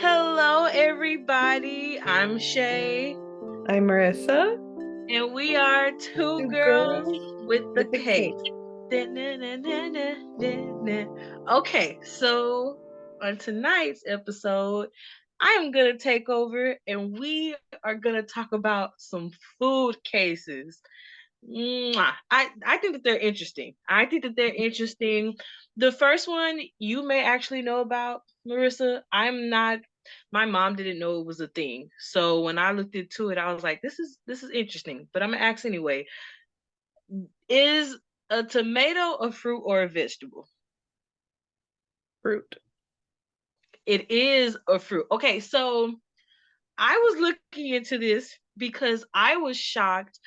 Hello, everybody. I'm Shay, I'm Marissa. and we are two Two girls girls with the with a case. cake. Okay, so on tonight's episode, I am going to take over and we are going to talk about some food cases. I think that they're interesting. I think that they're interesting. The first one you may actually know about, Marissa. I'm not. My mom didn't know it was a thing. So when I looked into it, I was like, this is interesting. But I'm gonna ask anyway. Is a tomato a fruit or a vegetable? Fruit. It is a fruit. Okay, so I was looking into this because I was shocked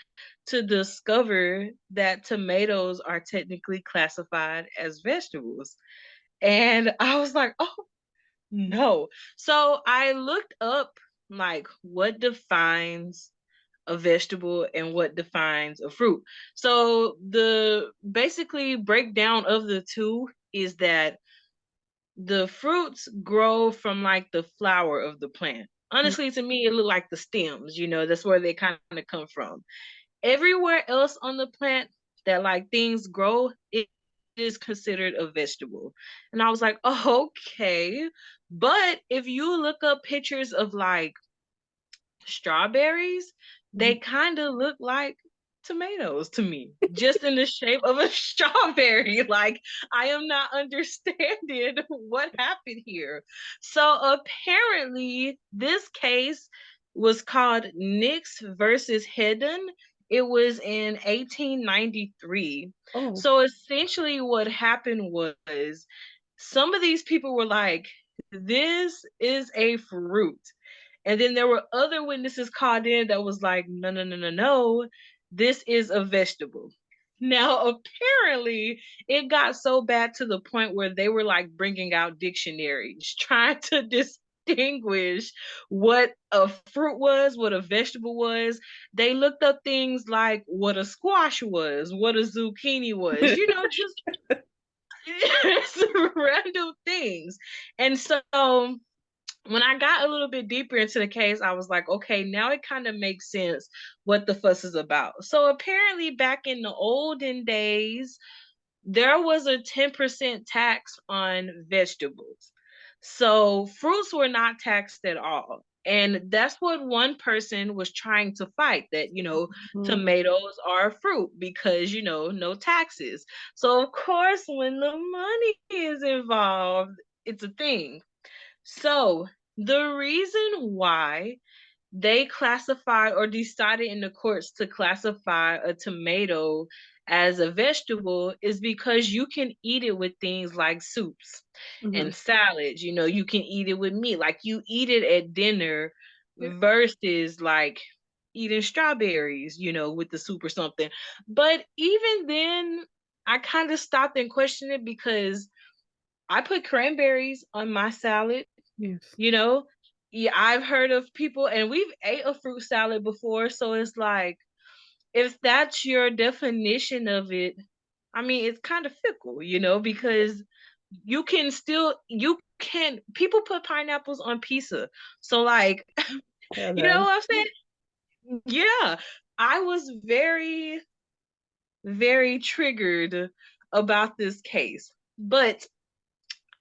to discover that tomatoes are technically classified as vegetables. And I was like, oh no. So I looked up like what defines a vegetable and what defines a fruit. So the basically breakdown of the two is that the fruits grow from like the flower of the plant. Honestly, to me, it looked like the stems, that's where they kind of come from. Everywhere else on the plant that like things grow, it is considered a vegetable. And I was like, oh, okay. But if you look up pictures of like strawberries, they kind of look like tomatoes to me, just in the shape of a strawberry. Like, I am not understanding what happened here. So, apparently, this case was called Nix versus Hedden. It was in 1893. Oh. So, essentially, what happened was some of these people were like, this is a fruit. And then there were other witnesses called in that was like, no, no, no, no, no, this is a vegetable. Now, apparently, it got so bad to the point where they were like bringing out dictionaries, trying to distinguish what a fruit was, what a vegetable was. They looked up things like what a squash was, what a zucchini was, just random things. And so when I got a little bit deeper into the case, I was like, okay, now it kind of makes sense what the fuss is about. So apparently, back in the olden days, there was a 10% tax on vegetables. So fruits were not taxed at all. And that's what one person was trying to fight, that, Mhm. tomatoes are a fruit because, no taxes. So, of course, when the money is involved, it's a thing. So, the reason why they classified or decided in the courts to classify a tomato as a vegetable is because you can eat it with things like soups Mhm. and salads. You can eat it with meat, like you eat it at dinner Yeah. versus like eating strawberries, with the soup or something. But even then, I kind of stopped and questioned it because I put cranberries on my salad, Yes. you know. Yeah, I've heard of people and we've ate a fruit salad before, so it's like if that's your definition of it, I mean it's kind of fickle, because you can people put pineapples on pizza. So like, Yeah, you know no. what I'm saying? Yeah. I was very very triggered about this case. But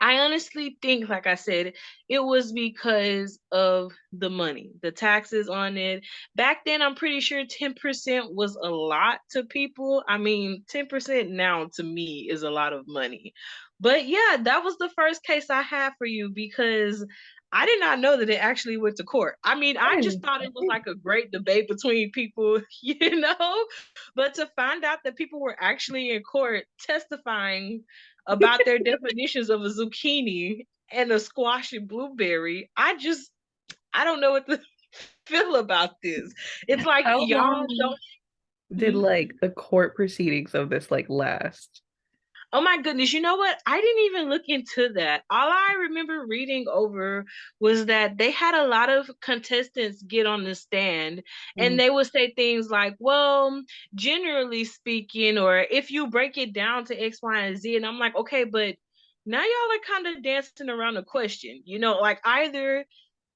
I honestly think, like I said, it was because of the money, the taxes on it. Back then, I'm pretty sure 10% was a lot to people. I mean, 10% now to me is a lot of money. But yeah, that was the first case I had for you because I did not know that it actually went to court. I mean, I I just didn't. thought it was like a great debate between people, But to find out that people were actually in court testifying about their definitions of a zucchini and a squash and blueberry, I don't know what to feel about this. It's like How y'all long don't. did Hmm? like the court proceedings of this like last? Oh my goodness, you know what? I didn't even look into that. All I remember reading over was that they had a lot of contestants get on the stand and Mm. they would say things like, well, generally speaking, or if you break it down to X, Y, and Z. And I'm like, okay, but now y'all are kind of dancing around the question. Like either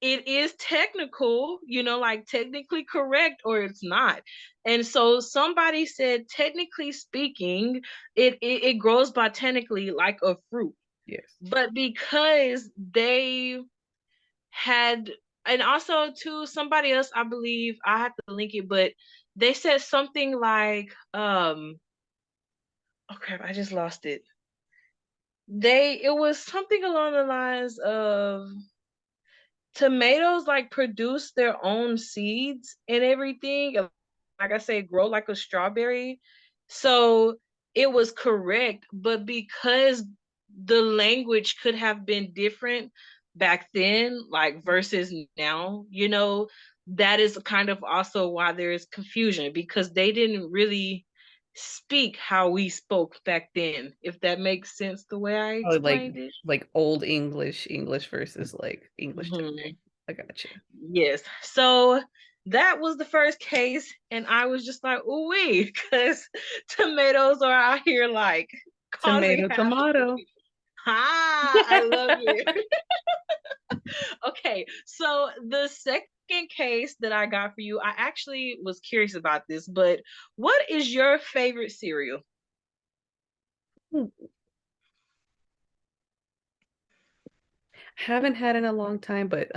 it is technical, like technically correct, or it's not. And so somebody said, technically speaking, it grows botanically like a fruit. Yes. But because they had, and also to somebody else, I believe I have to link it, but they said something like, oh crap, I just lost it. It was something along the lines of tomatoes like produce their own seeds and everything. Like I say, grow like a strawberry. So it was correct, but because the language could have been different back then, like versus now, that is kind of also why there is confusion, because they didn't really speak how we spoke back then, if that makes sense the way I Oh, explained it. like old English versus like English today. Mhm. I got you. Yes. So that was the first case, and I was just like, ooh wee, because tomatoes are out here like causing Tomato, havoc with tomato. people. Ah, I love it. Okay, so the second case that I got for you, I actually was curious about this, but what is your favorite cereal? Haven't had in a long time, but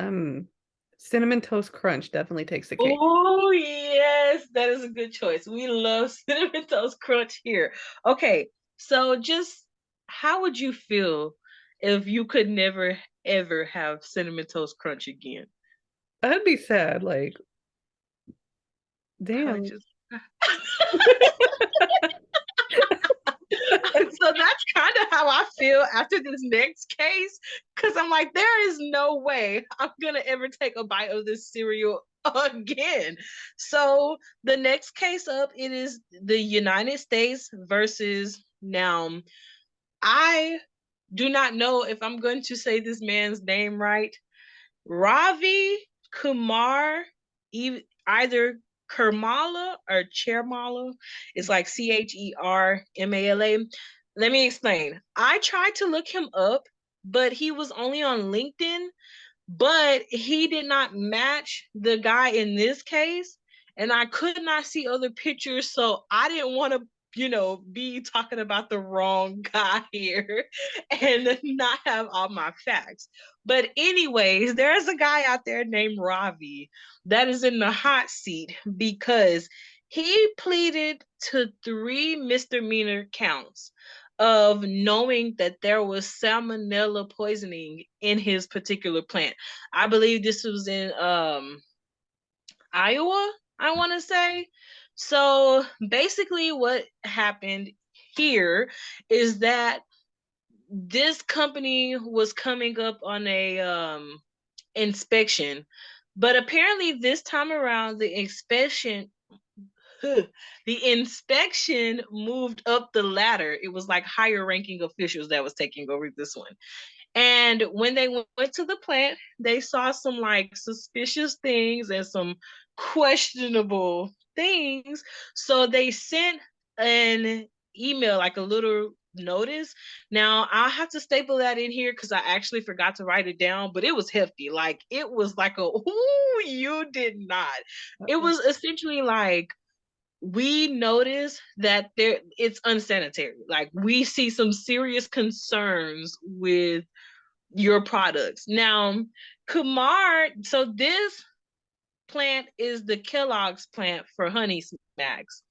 Cinnamon Toast Crunch definitely takes the cake. Oh, yes, that is a good choice. We love Cinnamon Toast Crunch here. Okay, so just how would you feel if you could never ever have Cinnamon Toast Crunch again? I'd be sad, like, I would damn. just so that's kind of how I feel after this next case, because I'm like, there is no way I'm gonna ever take a bite of this cereal again. So the next case up, it is the United States versus, now I do not know if I'm going to say this man's name right. Ravi Kumar, either Kermala or Chermala. It's like Chermala. Let me explain. I tried to look him up, but he was only on LinkedIn, but he did not match the guy in this case, and I could not see other pictures, so I didn't want to be talking about the wrong guy here and not have all my facts. But anyways, there's a guy out there named Ravi that is in the hot seat because he pleaded to 3 misdemeanor counts of knowing that there was salmonella poisoning in his particular plant. I believe this was in Iowa, I want to say. So basically what happened here is that this company was coming up on a inspection, but apparently this time around the inspection moved up the ladder. It was like higher ranking officials that was taking over this one. And when they went to the plant, they saw some like suspicious things and some questionable things. So they sent an email, like a little notice. Now I'll have to staple that in here because I actually forgot to write it down, but it was hefty. Like it was like a, ooh, you did not. It Uh-oh. was essentially like, we notice that it's unsanitary. Like we see some serious concerns with your products. Now, Kumar, so this plant is the Kellogg's plant for Honey Smacks.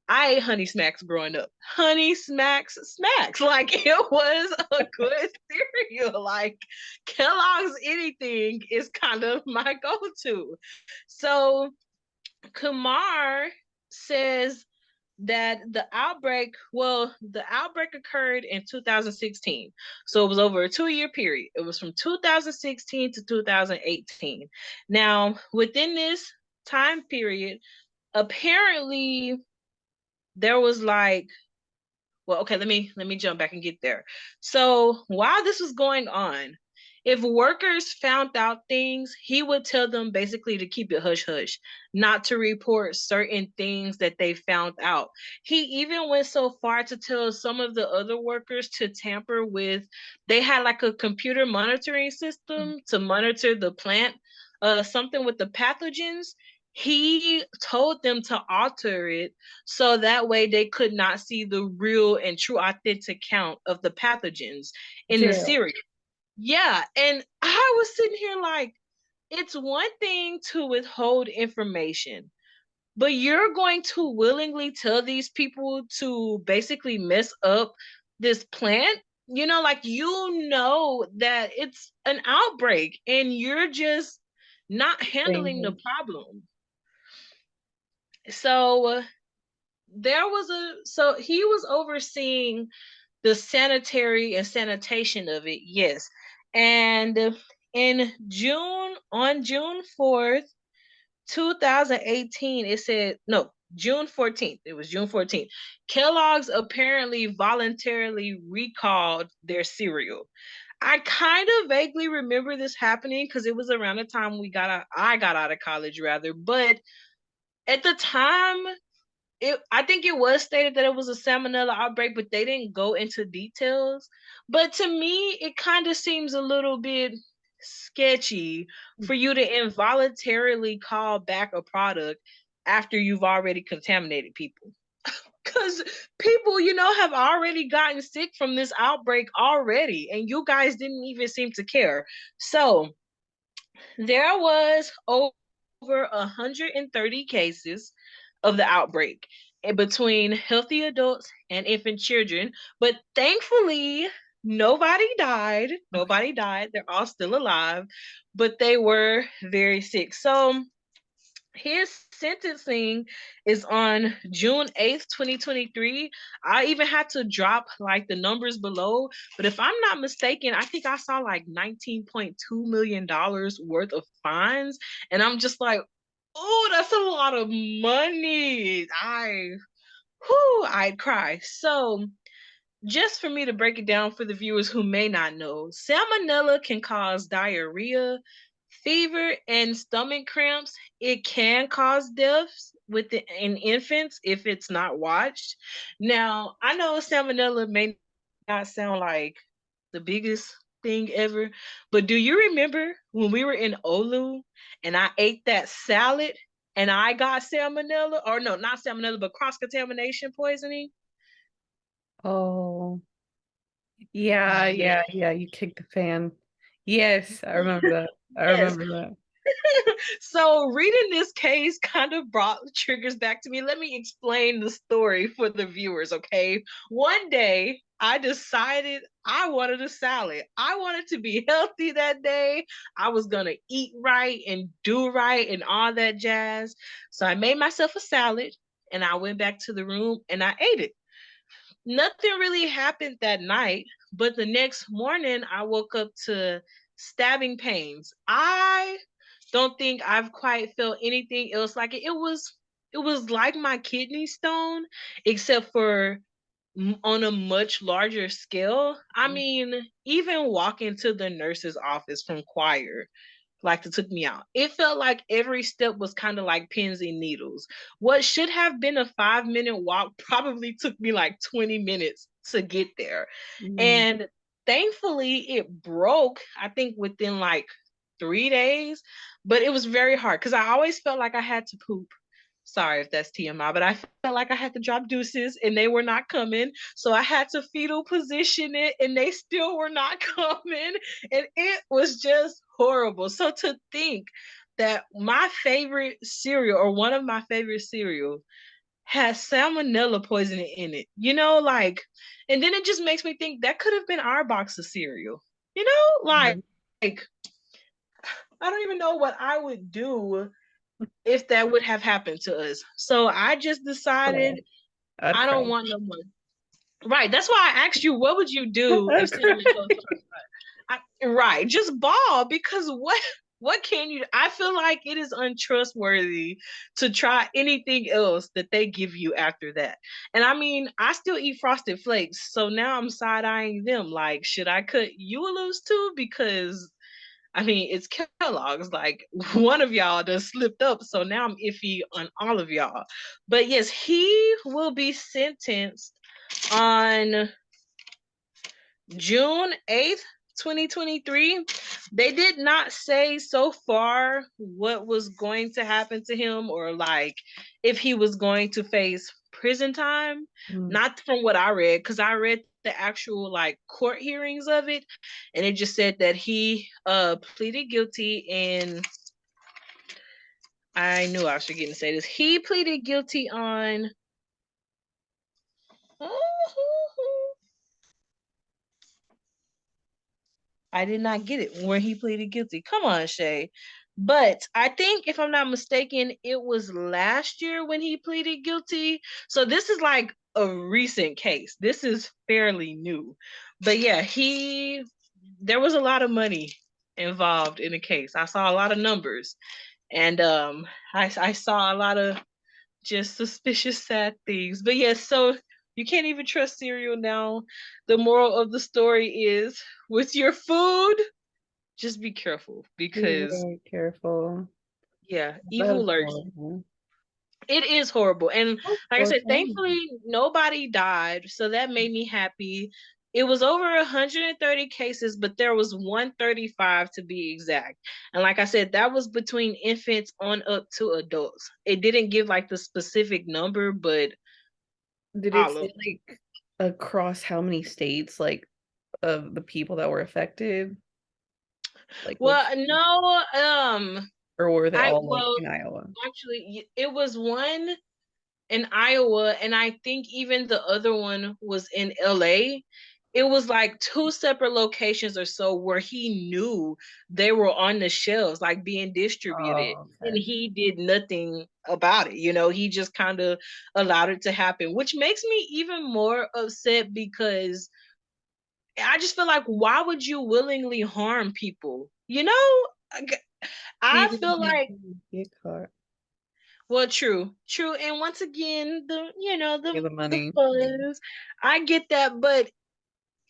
I ate Honey Smacks growing up. Honey Smacks Smacks. Like it was a good cereal. Like Kellogg's anything is kind of my go-to. So Kumar says that the outbreak occurred in 2016. So it was over a 2-year period. It was from 2016 to 2018. Now, within this time period, apparently there was like, well, okay, let me jump back and get there. So while this was going on, if workers found out things, he would tell them basically to keep it hush hush, not to report certain things that they found out. He even went so far to tell some of the other workers to tamper with, they had like a computer monitoring system to monitor the plant, something with the pathogens. He told them to alter it so that way they could not see the real and true authentic count of the pathogens in the Jail. cereal. Yeah, and I was sitting here like, it's one thing to withhold information, but you're going to willingly tell these people to basically mess up this plant? You know, like, you know that it's an outbreak and you're just not handling the Thing. problem. So there was a so he was overseeing the sanitary and sanitation of it, yes. And in June, on June 4th, 2018, it said, no, June 14th, it was June 14th. Kellogg's apparently voluntarily recalled their cereal. I kind of vaguely remember this happening because it was around the time I got out of college rather, but at the time, I think it was stated that it was a salmonella outbreak, but they didn't go into details. But to me, it kind of seems a little bit sketchy for you to involuntarily call back a product after you've already contaminated people. Because people, have already gotten sick from this outbreak already, and you guys didn't even seem to care. So there was over 130 cases of the outbreak between healthy adults and infant children, but thankfully nobody died. Okay. Nobody died. They're all still alive, but they were very sick. So his sentencing is on June 8th, 2023. I even had to drop like the numbers below, but if I'm not mistaken, I think I saw like $19.2 million worth of fines. And I'm just like, oh, that's a lot of money. I'd cry. So just for me to break it down for the viewers who may not know, salmonella can cause diarrhea, fever, and stomach cramps. It can cause deaths in infants if it's not watched. Now, I know salmonella may not sound like the biggest thing ever, but do you remember when we were in Olu and I ate that salad and I got salmonella? Or no, not salmonella, but cross contamination poisoning? Oh, yeah, Yeah. yeah, yeah. You kicked the fan. Yes, I remember that. I Yes. remember that. So reading this case kind of brought triggers back to me. Let me explain the story for the viewers, okay? One day I decided I wanted a salad. I wanted to be healthy that day. I was going to eat right and do right and all that jazz. So I made myself a salad and I went back to the room and I ate it. Nothing really happened that night, but the next morning I woke up to stabbing pains. I don't think I've quite felt anything else like it. It was like my kidney stone, except for on a much larger scale. I mean, even walking to the nurse's office from choir, like, it took me out. It felt like every step was kind of like pins and needles. What should have been a 5-minute walk probably took me like 20 minutes to get there. Mm. And thankfully, it broke, I think, within like 3 days. But it was very hard because I always felt like I had to poop. Sorry if that's TMI, but I felt like I had to drop deuces and they were not coming. So I had to fetal position it and they still were not coming. And it was just horrible. So to think that my favorite cereal, or one of my favorite cereal, has salmonella poisoning in it, like, and then it just makes me think that could have been our box of cereal, like I don't even know what I would do if that would have happened to us. So I just Cry. decided I'd I don't cry. want no more. Right. That's why I asked you, what would you do if I'd cry. cinnamon toast Crunch? Right. Just ball, because What can you? I feel like it is untrustworthy to try anything else that they give you after that. And I mean, I still eat Frosted Flakes, so now I'm side eyeing them. Like, should I cut you a loose too? Because I mean, it's Kellogg's. Like one of y'all just slipped up, so now I'm iffy on all of y'all. But yes, he will be sentenced on June 8th, 2023. They did not say so far what was going to happen to him or like if he was going to face prison time. Mm. Not from what I read, because I read the actual like court hearings of it, and it just said that he pleaded guilty and I knew I was forgetting to say this. He pleaded guilty on I did not get it where he pleaded guilty. Come on, Shay. But I think, if I'm not mistaken, it was last year when he pleaded guilty. So this is like a recent case. This is fairly new. But yeah, there was a lot of money involved in the case. I saw a lot of numbers. And I saw a lot of just suspicious, sad things. But yes, so you can't even trust cereal now. The moral of the story is with your food, just be careful Be because very careful. yeah, That evil is lurks. horrible. It is horrible. And Oh, like I poor said, thing. thankfully nobody died, so that made me happy. It was over 130 cases, but there was 135 to be exact. And like I said, that was between infants on up to adults. It didn't give like the specific number, but Did it all of say like across how many states, like of the people that were affected? Like well, which, no, or were they I all like well in Iowa? actually it was one in Iowa, and I think even the other one was in LA. It was like two separate locations or so where he knew they were on the shelves, like being distributed, Oh, and okay. he did nothing about it. He just kind of allowed it to happen, which makes me even more upset because I just feel like why would you willingly harm people? He I didn't feel have like to get caught. well, true, and once again, Yeah, the the money. fuzz. I get that, but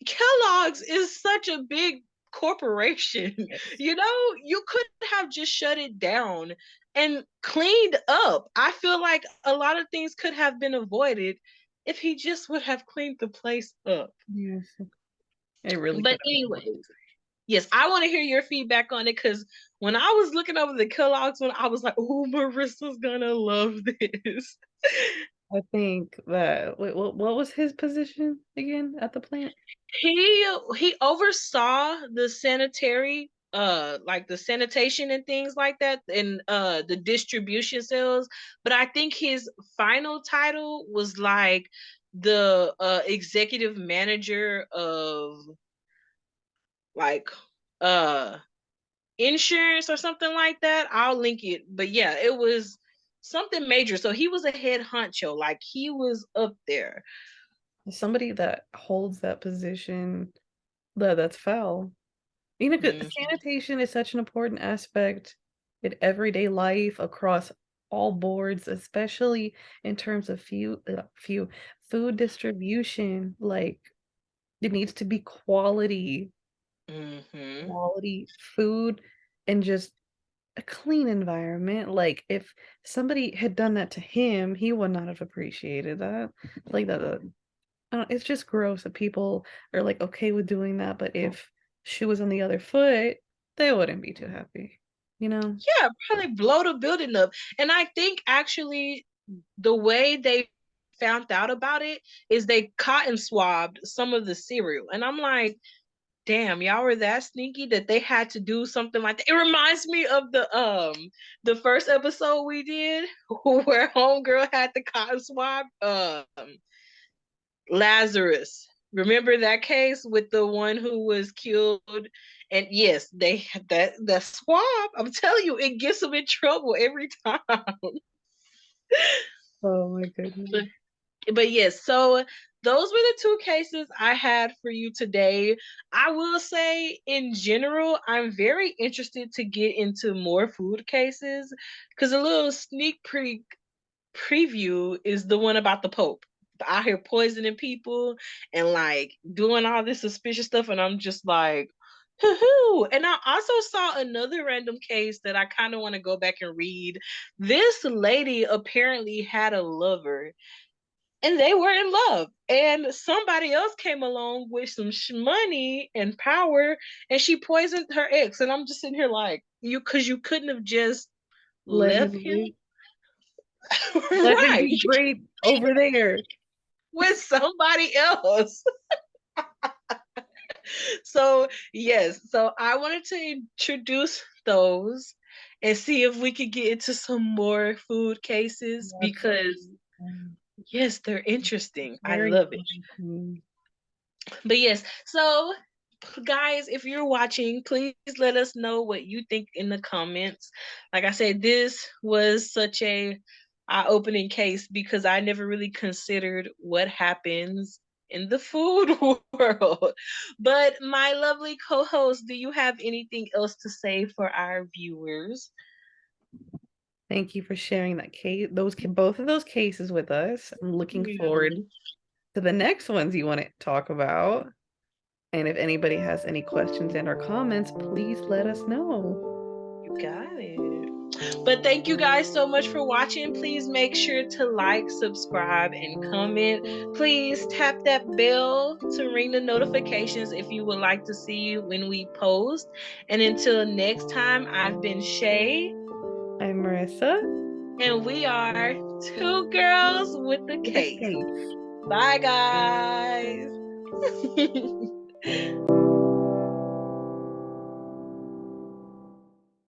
Kellogg's is such a big corporation. Yes. You could have just shut it down and cleaned up. I feel like a lot of things could have been avoided if he just would have cleaned the place up. Yes. It really But could have been worse. anyways, yes, I want to hear your feedback on it because when I was looking over the Kellogg's one, I was like, "Oh, Marissa's gonna love this." I think that wait, what was his position again at the plant? He oversaw the sanitary, like the sanitation and things like that, and the distribution cells. But I think his final title was like the executive manager of like uh insurance or something like that. I'll link it. But yeah, it was something major. So he was a head honcho, like he was up there. Somebody that holds that position, that's foul. 'Cause Mm, sanitation is such an important aspect in everyday life across all boards, especially in terms of few food distribution. Like it needs to be hmm quality food, and just a clean environment. Like if somebody had done that to him, he would not have appreciated that. Like that, I don't, it's just gross that people are like okay with doing that, but if she was on the other foot, they wouldn't be too happy, you know? Yeah, probably blow the building up. And I think actually the way they found out about it is they cotton swabbed some of the cereal. And I'm like, damn, y'all were that sneaky that they had to do something like that. It reminds me of the first episode we did where homegirl had the cotton swab Lazarus. Remember that case with the one who was killed? And yes, they had that swab. I'm telling you, it gets them in trouble every time. Oh my goodness. but, but yes, so those were the two cases I had for you today. I will say, in general, I'm very interested to get into more food cases because a little sneak preview is the one about the Pope out here poisoning people and like doing all this suspicious stuff, and I'm just like, hoo-hoo. And I also saw another random case that I kind of want to go back and read. This lady apparently had a lover and they were in love, and somebody else came along with some money and power, and she poisoned her ex. And I'm just sitting here like, because you couldn't have just Let left him him. live. Let him Right, be great over there. with somebody else. So yes, so I wanted to introduce those and see if we could get into some more food cases Yes, because yes, they're interesting. I very love it. interesting. But yes, so guys, if you're watching, please let us know what you think in the comments. Like I said, this was such a eye-opening case because I never really considered what happens in the food world. But my lovely co-host, do you have anything else to say for our viewers? Thank you for sharing that case, both of those cases with us. I'm looking Yeah. forward to the next ones you want to talk about. And if anybody has any questions and or comments, please let us know. You got it. But thank you guys so much for watching. Please make sure to like, subscribe, and comment. Please tap that bell to ring the notifications if you would like to see when we post. And until next time, I've been Shay. I'm Marissa. And we are two girls with a With a case. case. Bye, guys.